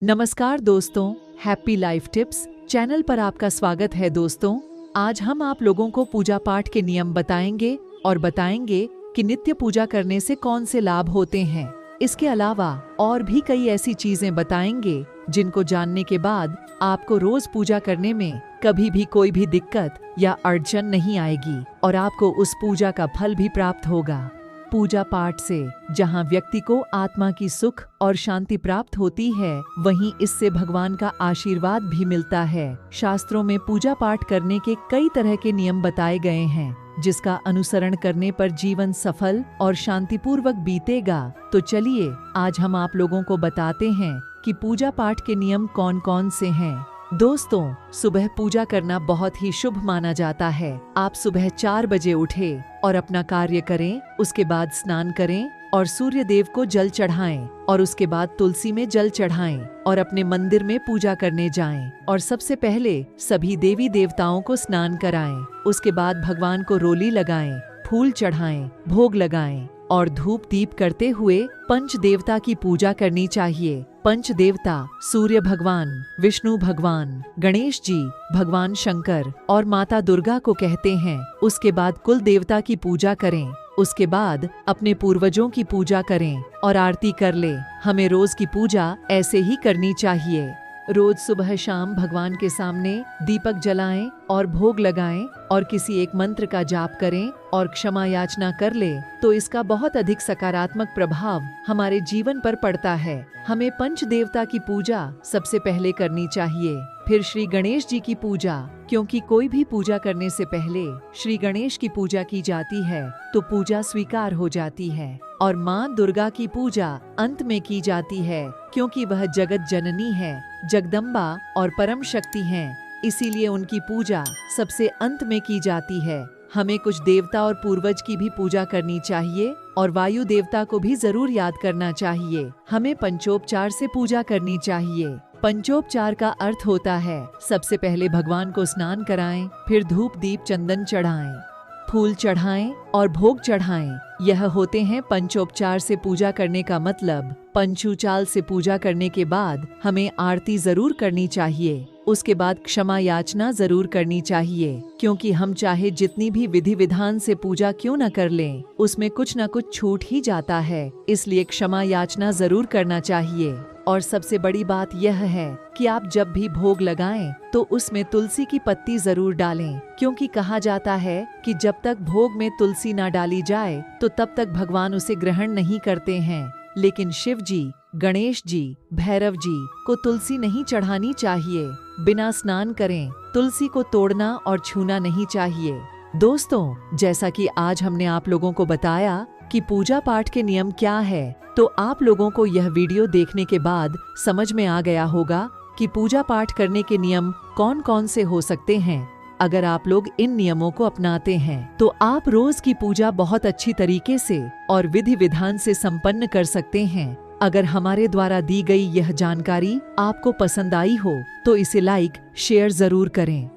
नमस्कार दोस्तों, happy life tips channel पर आपका स्वागत है। दोस्तों, आज हम आप लोगों को पूजा पाठ के नियम बताएंगे और बताएंगे कि नित्य पूजा करने से कौन से लाभ होते हैं। इसके अलावा और भी कई ऐसी चीजें बताएंगे जिनको जानने के बाद आपको रोज पूजा करने में कभी भी कोई भी दिक्कत या अड़चन नहीं आएगी और आपको उस पूजा का फल भी प्राप्त होगा। पूजा पाठ से जहाँ व्यक्ति को आत्मा की सुख और शांति प्राप्त होती है, वहीं इससे भगवान का आशीर्वाद भी मिलता है। शास्त्रों में पूजा पाठ करने के कई तरह के नियम बताए गए हैं, जिसका अनुसरण करने पर जीवन सफल और शांतिपूर्वक बीतेगा। तो चलिए आज हम आप लोगों को बताते हैं कि पूजा पाठ के नियम कौन कौन से हैं। दोस्तों, सुबह पूजा करना बहुत ही शुभ माना जाता है। आप सुबह 4 बजे उठे और अपना कार्य करें, उसके बाद स्नान करें और सूर्य देव को जल चढ़ाएं और उसके बाद तुलसी में जल चढ़ाएं और अपने मंदिर में पूजा करने जाएं और सबसे पहले सभी देवी देवताओं को स्नान कराएं। उसके बाद भगवान को रोली लगाएं, फूल चढ़ाएं, भोग लगाएं और धूप दीप करते हुए पंच देवता की पूजा करनी चाहिए। पंच देवता सूर्य भगवान, विष्णु भगवान, गणेश जी, भगवान शंकर और माता दुर्गा को कहते हैं। उसके बाद कुल देवता की पूजा करें। उसके बाद अपने पूर्वजों की पूजा करें और आरती कर ले। हमें रोज की पूजा ऐसे ही करनी चाहिए। रोज सुबह शाम भगवान के सामने दीपक जलाएं और भोग लगाएं और किसी एक मंत्र का जाप करें और क्षमा याचना कर ले, तो इसका बहुत अधिक सकारात्मक प्रभाव हमारे जीवन पर पड़ता है। हमें पंच देवता की पूजा सबसे पहले करनी चाहिए, फिर श्री गणेश जी की पूजा, क्योंकि कोई भी पूजा करने से पहले श्री गणेश की पूजा की जाती है तो पूजा स्वीकार हो जाती है। और माँ दुर्गा की पूजा अंत में की जाती है, क्योंकि वह जगत जननी है, जगदम्बा और परम शक्ति हैं। इसीलिए उनकी पूजा सबसे अंत में की जाती है। हमें कुछ देवता और पूर्वज की भी पूजा करनी चाहिए और वायु देवता को भी जरूर याद करना चाहिए। हमें पंचोपचार से पूजा करनी चाहिए। पंचोपचार का अर्थ होता है, सबसे पहले भगवान को स्नान कराएं, फिर धूप दीप चंदन चढ़ाएं, फूल चढ़ाएं और भोग चढ़ाएं। यह होते हैं पंचोपचार से पूजा करने का मतलब। पंचुचाल से पूजा करने के बाद हमें आरती जरूर करनी चाहिए। उसके बाद क्षमा याचना जरूर करनी चाहिए, क्योंकि हम चाहे जितनी भी विधि विधान से पूजा क्यों न कर लें, उसमें कुछ न कुछ छूट ही जाता है। इसलिए क्षमा याचना जरूर करना चाहिए। और सबसे बड़ी बात यह है कि आप जब भी भोग लगाएं तो उसमें तुलसी की पत्ती जरूर डालें, क्योंकि कहा जाता है कि जब तक भोग में तुलसी ना डाली जाए तो तब तक भगवान उसे ग्रहण नहीं करते हैं। लेकिन शिव जी, गणेश जी, भैरव जी को तुलसी नहीं चढ़ानी चाहिए। बिना स्नान करें तुलसी को तोड़ना और छूना नहीं चाहिए। दोस्तों, जैसा कि आज हमने आप लोगों को बताया कि पूजा पाठ के नियम क्या है, तो आप लोगों को यह वीडियो देखने के बाद समझ में आ गया होगा कि पूजा पाठ करने के नियम कौन कौन से हो सकते हैं। अगर आप लोग इन नियमों को अपनाते हैं तो आप रोज की पूजा बहुत अच्छी तरीके से और विधि विधान से संपन्न कर सकते हैं। अगर हमारे द्वारा दी गई यह जानकारी आपको पसंद आई हो तो इसे लाइक, शेयर जरूर करें।